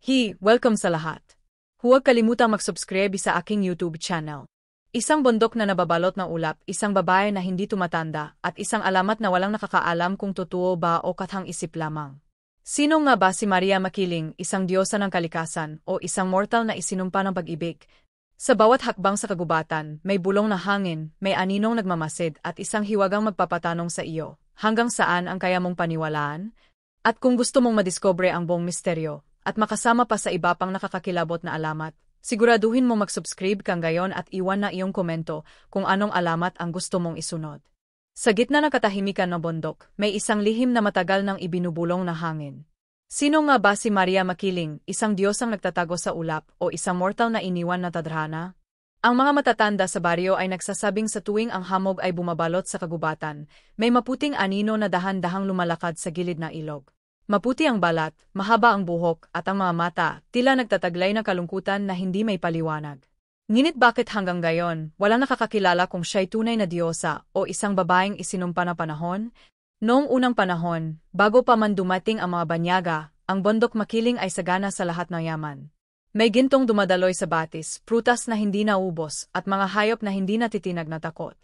Welcome sa lahat. Huwag kalimutang mag-subscribe sa aking YouTube channel. Isang bundok na nababalot ng ulap, isang babae na hindi tumatanda, at isang alamat na walang nakakaalam kung totoo ba o kathang-isip lamang. Sino nga ba si Maria Makiling, isang diyosa ng kalikasan o isang mortal na isinumpa ng pag-ibig? Sa bawat hakbang sa kagubatan, may bulong na hangin, may aninong nagmamasid at isang hiwagang magpapatanong sa iyo, hanggang saan ang kaya mong paniwalaan? At kung gusto mong madiscover ang buong misteryo, at makasama pa sa iba pang nakakakilabot na alamat, siguraduhin mo mag-subscribe kang gayon at iwan na iyong komento kung anong alamat ang gusto mong isunod. Sa gitna ng katahimikan ng bundok, may isang lihim na matagal nang ibinubulong na hangin. Sino nga ba si Maria Makiling, isang diyosang nagtatago sa ulap o isang mortal na iniwan na tadhana? Ang mga matatanda sa baryo ay nagsasabing sa tuwing ang hamog ay bumabalot sa kagubatan, may maputing anino na dahan-dahang lumalakad sa gilid ng ilog. Maputi ang balat, mahaba ang buhok, at ang mga mata, tila nagtataglay ng kalungkutan na hindi may paliwanag. Ngunit bakit hanggang gayon, walang nakakakilala kung siya'y tunay na diyosa o isang babaeng isinumpa na panahon? Noong unang panahon, bago pa man dumating ang mga banyaga, ang bundok Makiling ay sagana sa lahat ng yaman. May gintong dumadaloy sa batis, prutas na hindi naubos, at mga hayop na hindi natitinag na takot.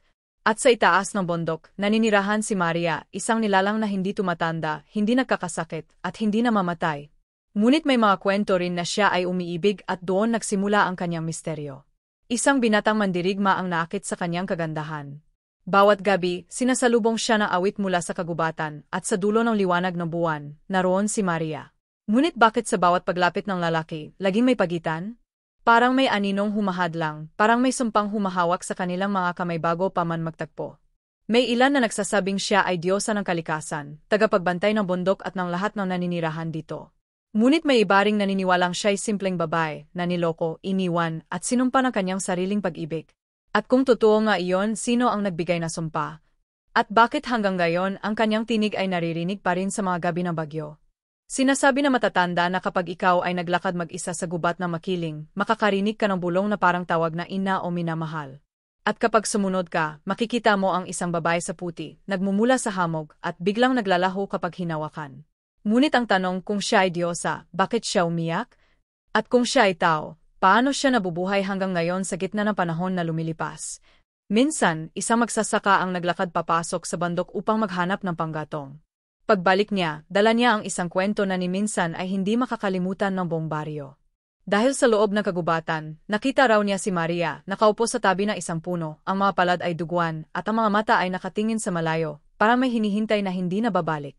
At sa itaas ng bundok, naninirahan si Maria, isang nilalang na hindi tumatanda, hindi nagkakasakit, at hindi namamatay. Ngunit may mga kwento rin na siya ay umiibig at doon nagsimula ang kanyang misteryo. Isang binatang mandirigma ang naakit sa kanyang kagandahan. Bawat gabi, sinasalubong siya ng awit mula sa kagubatan, at sa dulo ng liwanag ng buwan, naroon si Maria. Ngunit bakit sa bawat paglapit ng lalaki, laging may pagitan? Parang may aninong humahadlang, parang may sumpang humahawak sa kanilang mga kamay bago pa man magtagpo. May ilan na nagsasabing siya ay diyosa ng kalikasan, tagapagbantay ng bundok at ng lahat ng naninirahan dito. Ngunit may iba ring naniniwalang siya'y simpleng babae, na niloko, iniwan, at sinumpa ng kanyang sariling pag-ibig. At kung totoo nga iyon, sino ang nagbigay na sumpa? At bakit hanggang gayon ang kanyang tinig ay naririnig pa rin sa mga gabi ng bagyo? Sinasabi na matatanda na kapag ikaw ay naglakad mag-isa sa gubat ng Makiling, makakarinig ka ng bulong na parang tawag na ina o minamahal. At kapag sumunod ka, makikita mo ang isang babae sa puti, nagmumula sa hamog, at biglang naglalaho kapag hinawakan. Ngunit ang tanong kung siya ay diyosa, bakit siya umiyak? At kung siya ay tao, paano siya nabubuhay hanggang ngayon sa gitna ng panahon na lumilipas? Minsan, isang magsasaka ang naglakad papasok sa bundok upang maghanap ng panggatong. Pagbalik niya, dala niya ang isang kwento na ni minsan ay hindi makakalimutan ng buong baryo. Dahil sa loob ng kagubatan, nakita raw niya si Maria, nakaupo sa tabi ng isang puno, ang mga palad ay duguan, at ang mga mata ay nakatingin sa malayo, para may hinihintay na hindi na babalik.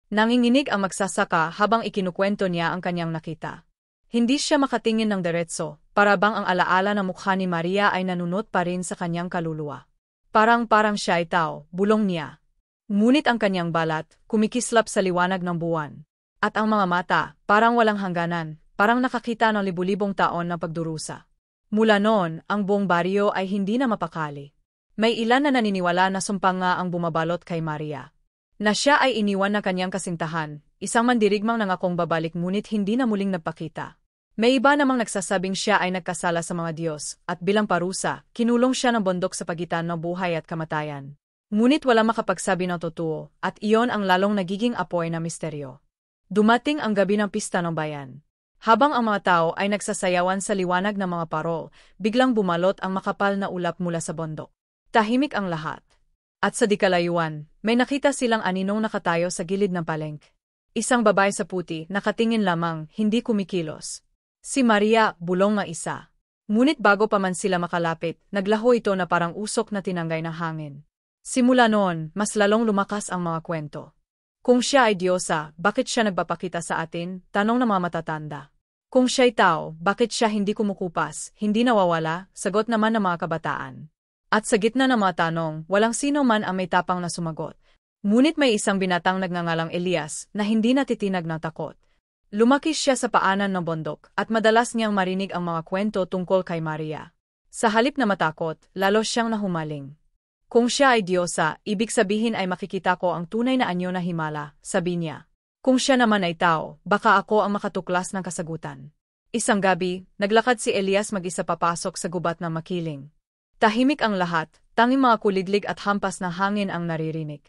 Nanginginig ang magsasaka habang ikinukwento niya ang kanyang nakita. Hindi siya makatingin ng diretso, para bang ang alaala ng mukha ni Maria ay nanunot pa rin sa kanyang kaluluwa. Parang siya ay tao, bulong niya. Ngunit ang kanyang balat, kumikislap sa liwanag ng buwan. At ang mga mata, parang walang hangganan, parang nakakita ng libu-libong taon na pagdurusa. Mula noon, ang buong baryo ay hindi na mapakali. May ilan na naniniwala na sumpa nga ang bumabalot kay Maria. Na siya ay iniwan ng kanyang kasintahan, isang mandirigmang nangakong babalik ngunit hindi na muling nagpakita. May iba namang nagsasabing siya ay nagkasala sa mga Diyos, at bilang parusa, kinulong siya ng bundok sa pagitan ng buhay at kamatayan. Ngunit wala makapagsabi ng totoo, at iyon ang lalong nagiging apoy na misteryo. Dumating ang gabi ng pista ng bayan. Habang ang mga tao ay nagsasayawan sa liwanag ng mga parol, biglang bumalot ang makapal na ulap mula sa bundok. Tahimik ang lahat. At sa dikalayuan, may nakita silang aninong nakatayo sa gilid ng palengke. Isang babae sa puti, nakatingin lamang, hindi kumikilos. Si Maria, bulong nga isa. Ngunit bago pa man sila makalapit, naglaho ito na parang usok na tinanggay ng hangin. Simula noon, mas lalong lumakas ang mga kwento. Kung siya ay diyosa, bakit siya nagpapakita sa atin? Tanong ng mga matatanda. Kung siya'y tao, bakit siya hindi kumukupas, hindi nawawala? Sagot naman ng mga kabataan. At sa gitna ng mga tanong, walang sino man ang may tapang na sumagot. Ngunit may isang binatang nagngangalang Elias na hindi natitinag ng takot. Lumaki siya sa paanan ng bundok at madalas niyang marinig ang mga kwento tungkol kay Maria. Sa halip na matakot, lalo siyang nahumaling. Kung siya ay diyosa, ibig sabihin ay makikita ko ang tunay na anyo na himala, sabi niya. Kung siya naman ay tao, baka ako ang makatuklas ng kasagutan. Isang gabi, naglakad si Elias mag-isa papasok sa gubat ng Makiling. Tahimik ang lahat, tanging mga kulidlig at hampas na hangin ang naririnig.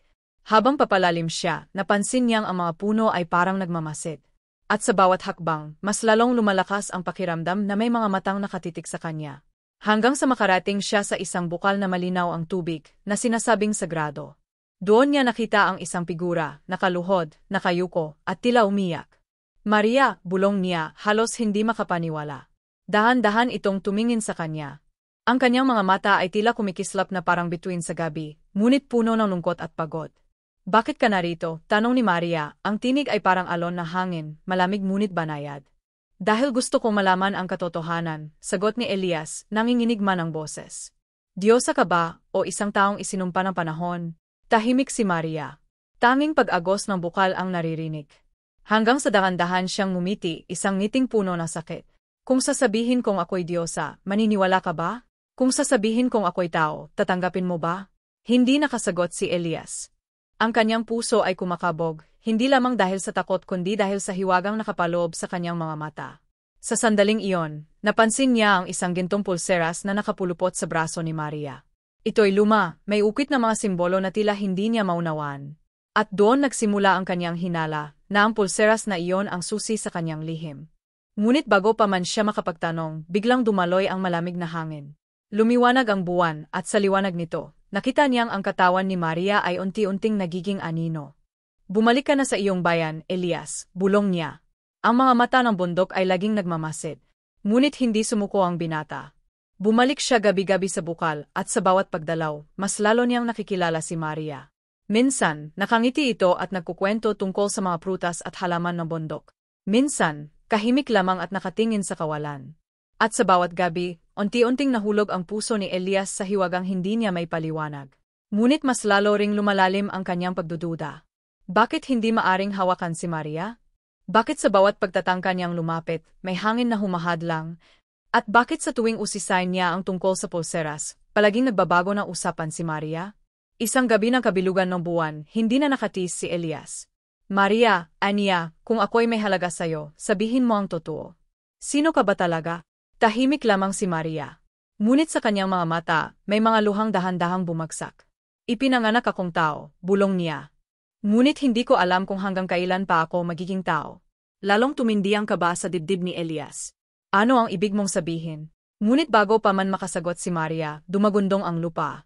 Habang papalalim siya, napansin niyang ang mga puno ay parang nagmamasid. At sa bawat hakbang, mas lalong lumalakas ang pakiramdam na may mga matang nakatitik sa kanya. Hanggang sa makarating siya sa isang bukal na malinaw ang tubig, na sinasabing sagrado. Doon niya nakita ang isang figura, nakaluhod, nakayuko, at tila umiyak. Maria, bulong niya, halos hindi makapaniwala. Dahan-dahan itong tumingin sa kanya. Ang kanyang mga mata ay tila kumikislap na parang bituin sa gabi, ngunit puno ng lungkot at pagod. Bakit ka narito? Tanong ni Maria, ang tinig ay parang alon na hangin, malamig ngunit banayad. Dahil gusto kong malaman ang katotohanan, sagot ni Elias, nanginginig man ang boses. Diyosa ka ba, o isang taong isinumpa ng panahon? Tahimik si Maria. Tanging pag-agos ng bukal ang naririnig. Hanggang sa dahan-dahan siyang ngumiti, isang ngiting puno ng sakit. Kung sasabihin kong ako'y Diyosa, maniniwala ka ba? Kung sasabihin kong ako'y tao, tatanggapin mo ba? Hindi nakasagot si Elias. Ang kanyang puso ay kumakabog, hindi lamang dahil sa takot kundi dahil sa hiwagang nakapaloob sa kanyang mga mata. Sa sandaling iyon, napansin niya ang isang gintong pulseras na nakapulupot sa braso ni Maria. Ito'y luma, may ukit na mga simbolo na tila hindi niya maunawaan. At doon nagsimula ang kanyang hinala, na ang pulseras na iyon ang susi sa kanyang lihim. Ngunit bago pa man siya makapagtanong, biglang dumaloy ang malamig na hangin. Lumiwanag ang buwan, at sa liwanag nito, nakita niyang ang katawan ni Maria ay unti-unting nagiging anino. Bumalik ka na sa iyong bayan, Elias, bulong niya. Ang mga mata ng bundok ay laging nagmamasid. Ngunit hindi sumuko ang binata. Bumalik siya gabi-gabi sa bukal, at sa bawat pagdalaw, mas lalo niyang nakikilala si Maria. Minsan, nakangiti ito at nagkukwento tungkol sa mga prutas at halaman ng bundok. Minsan, kahimik lamang at nakatingin sa kawalan. At sa bawat gabi, unti-unting nahulog ang puso ni Elias sa hiwagang hindi niya may paliwanag. Ngunit mas lalo ring lumalalim ang kanyang pagdududa. Bakit hindi maaring hawakan si Maria? Bakit sa bawat pagtatangka niyang lumapit, may hangin na humahadlang? At bakit sa tuwing usisain niya ang tungkol sa pulseras, palaging nagbabago ng usapan si Maria? Isang gabi ng kabilugan ng buwan, hindi na nakatiis si Elias. Maria, aniya, kung ako'y may halaga sa'yo, sabihin mo ang totoo. Sino ka ba talaga? Tahimik lamang si Maria. Ngunit sa kanyang mga mata, may mga luhang dahan-dahang bumagsak. Ipinanganak akong tao, bulong niya. Ngunit hindi ko alam kung hanggang kailan pa ako magiging tao. Lalong tumindi ang kaba sa dibdib ni Elias. Ano ang ibig mong sabihin? Ngunit bago pa man makasagot si Maria, dumagundong ang lupa.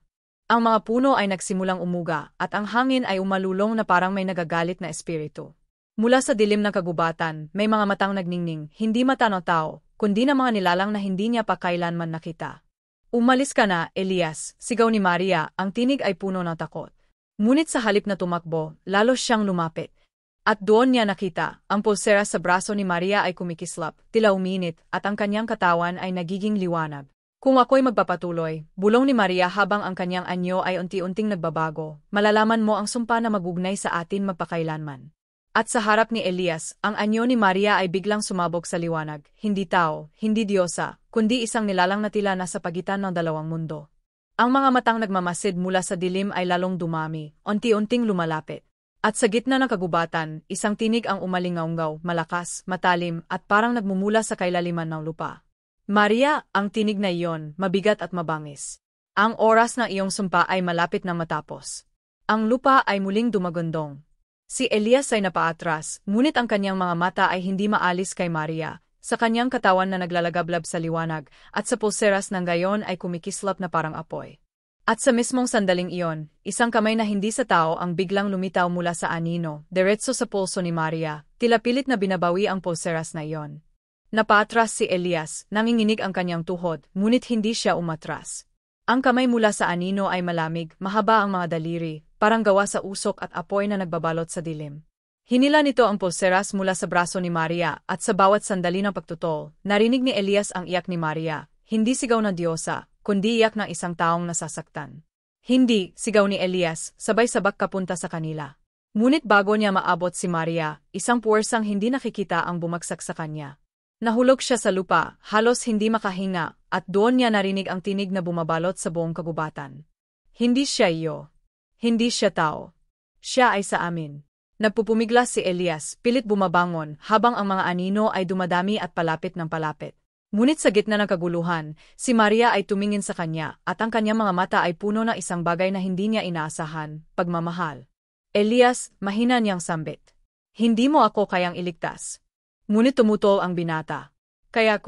Ang mga puno ay nagsimulang umuga, at ang hangin ay umalulong na parang may nagagalit na espiritu. Mula sa dilim ng kagubatan, may mga matang nagningning, hindi mata ng tao, kundi na mga nilalang na hindi niya pa kailanman nakita. Umalis ka na, Elias, sigaw ni Maria, ang tinig ay puno ng takot. Ngunit sa halip na tumakbo, lalo siyang lumapit. At doon niya nakita, ang pulseras sa braso ni Maria ay kumikislap, tila uminit, at ang kanyang katawan ay nagiging liwanag. Kung ako'y magpapatuloy, bulong ni Maria habang ang kanyang anyo ay unti-unting nagbabago, malalaman mo ang sumpa na magugnay sa atin magpakailanman. At sa harap ni Elias, ang anyo ni Maria ay biglang sumabog sa liwanag, hindi tao, hindi Diyosa, kundi isang nilalang na tila nasa pagitan ng dalawang mundo. Ang mga matang nagmamasid mula sa dilim ay lalong dumami, unti-unting lumalapit. At sa gitna ng kagubatan, isang tinig ang umalingaungaw, malakas, matalim, at parang nagmumula sa kailaliman ng lupa. Maria, ang tinig na iyon, mabigat at mabangis. Ang oras ng iyong sumpa ay malapit na matapos. Ang lupa ay muling dumagundong. Si Elias ay napaatras, ngunit ang kanyang mga mata ay hindi maalis kay Maria, sa kanyang katawan na naglalagablab sa liwanag, at sa pulseras ng gayon ay kumikislap na parang apoy. At sa mismong sandaling iyon, isang kamay na hindi sa tao ang biglang lumitaw mula sa anino, diretso sa pulso ni Maria, tila pilit na binabawi ang pulseras na iyon. Napaatras si Elias, nanginginig ang kanyang tuhod, ngunit hindi siya umatras. Ang kamay mula sa anino ay malamig, mahaba ang mga daliri, parang gawa sa usok at apoy na nagbabalot sa dilim. Hinila nito ang pulseras mula sa braso ni Maria, at sa bawat sandali ng pagtutol, narinig ni Elias ang iyak ni Maria, hindi sigaw ng Diyosa, kundi iyak ng isang taong nasasaktan. Hindi, sigaw ni Elias, sabay-sabak kapunta sa kanila. Ngunit bago niya maabot si Maria, isang puwersang hindi nakikita ang bumagsak sa kanya. Nahulog siya sa lupa, halos hindi makahinga, at doon niya narinig ang tinig na bumabalot sa buong kagubatan. Hindi siya iyo. Hindi siya tao. Siya ay sa amin. Nagpupumiglas si Elias, pilit bumabangon, habang ang mga anino ay dumadami at palapit ng palapit. Ngunit sa gitna ng kaguluhan, si Maria ay tumingin sa kanya, at ang kanyang mga mata ay puno ng isang bagay na hindi niya inaasahan, pagmamahal. Elias, mahina niyang sambit. Hindi mo ako kayang iligtas. Ngunit tumutol ang binata. Kaya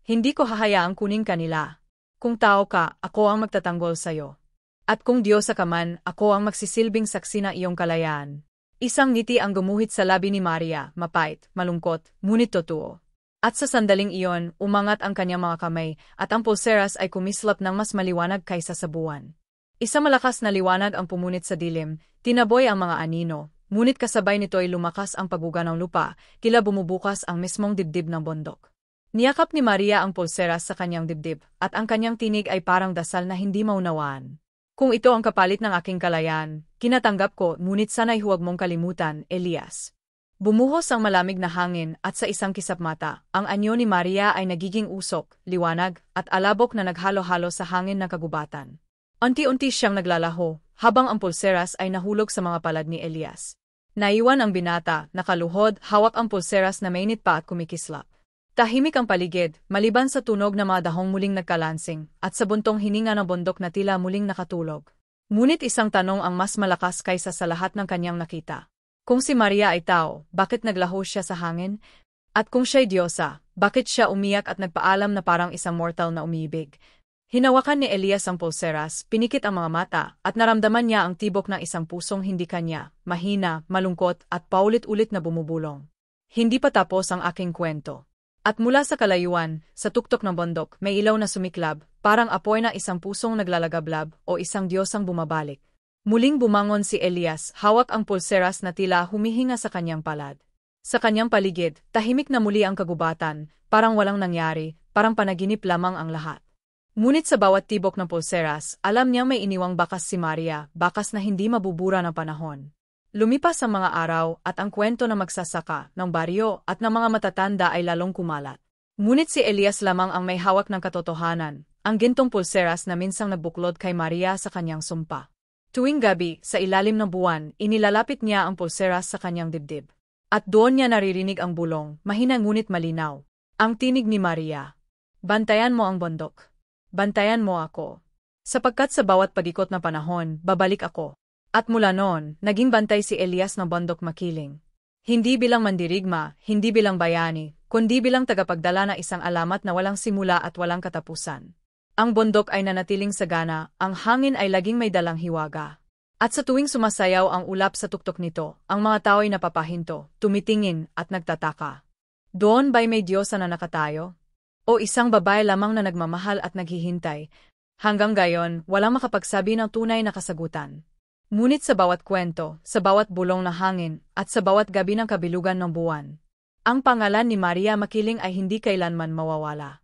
hindi ko hahayaang kunin kanila. Kung tao ka, ako ang magtatanggol sa'yo. At kung Diyosa ka man, ako ang magsisilbing saksi na iyong kalayaan. Isang ngiti ang gumuhit sa labi ni Maria, mapait, malungkot, ngunit totoo. At sa sandaling iyon, umangat ang kanyang mga kamay, at ang pulseras ay kumislap ng mas maliwanag kaysa sa buwan. Isang malakas na liwanag ang pumunit sa dilim, tinaboy ang mga anino, ngunit kasabay nito'y lumakas ang pagbuga ng lupa, kila bumubukas ang mismong dibdib ng bundok. Niyakap ni Maria ang pulseras sa kanyang dibdib, at ang kanyang tinig ay parang dasal na hindi maunawaan. Kung ito ang kapalit ng aking kalayaan, kinatanggap ko, ngunit sana'y huwag mong kalimutan, Elias. Bumuhos ang malamig na hangin at sa isang kisap mata, ang anyo ni Maria ay nagiging usok, liwanag, at alabok na naghalo-halo sa hangin ng kagubatan. Unti-unti siyang naglalaho, habang ang pulseras ay nahulog sa mga palad ni Elias. Naiwan ang binata, nakaluhod, hawak ang pulseras na mainit pa at kumikislap. Tahimik ang paligid, maliban sa tunog na mga dahong muling nagkalansing, at sa buntong hininga ng bundok na tila muling nakatulog. Ngunit isang tanong ang mas malakas kaysa sa lahat ng kanyang nakita. Kung si Maria ay tao, bakit naglaho siya sa hangin? At kung siya'y Diyosa, bakit siya umiyak at nagpaalam na parang isang mortal na umiibig? Hinawakan ni Elias ang pulseras, pinikit ang mga mata, at naramdaman niya ang tibok ng isang pusong hindi kanya, mahina, malungkot, at paulit-ulit na bumubulong. Hindi pa tapos ang aking kwento. At mula sa kalayuan, sa tuktok ng bundok, may ilaw na sumiklab, parang apoy na isang pusong naglalagablab o isang Diyosang bumabalik. Muling bumangon si Elias, hawak ang pulseras na tila humihinga sa kanyang palad. Sa kanyang paligid, tahimik na muli ang kagubatan, parang walang nangyari, parang panaginip lamang ang lahat. Ngunit sa bawat tibok ng pulseras, alam niya may iniwang bakas si Maria, bakas na hindi mabubura ng panahon. Lumipas ang mga araw at ang kwento ng magsasaka, ng baryo at ng mga matatanda ay lalong kumalat. Ngunit si Elias lamang ang may hawak ng katotohanan, ang gintong pulseras na minsang nagbuklod kay Maria sa kanyang sumpa. Tuwing gabi, sa ilalim ng buwan, inilalapit niya ang pulseras sa kanyang dibdib. At doon niya naririnig ang bulong, mahina ngunit malinaw. Ang tinig ni Maria. Bantayan mo ang bundok. Bantayan mo ako. Sapagkat sa bawat pag-ikot na panahon, babalik ako. At mula noon, naging bantay si Elias ng bundok makiling. Hindi bilang mandirigma, hindi bilang bayani, kundi bilang tagapagdala na isang alamat na walang simula at walang katapusan. Ang bundok ay nanatiling sagana, ang hangin ay laging may dalang hiwaga. At sa tuwing sumasayaw ang ulap sa tuktok nito, ang mga tao ay napapahinto, tumitingin at nagtataka. Doon ba'y may Diyosa na nakatayo? O isang babae lamang na nagmamahal at naghihintay? Hanggang gayon, walang makapagsabi ng tunay na kasagutan. Ngunit sa bawat kwento, sa bawat bulong na hangin, at sa bawat gabi ng kabilugan ng buwan, ang pangalan ni Maria Makiling ay hindi kailanman mawawala.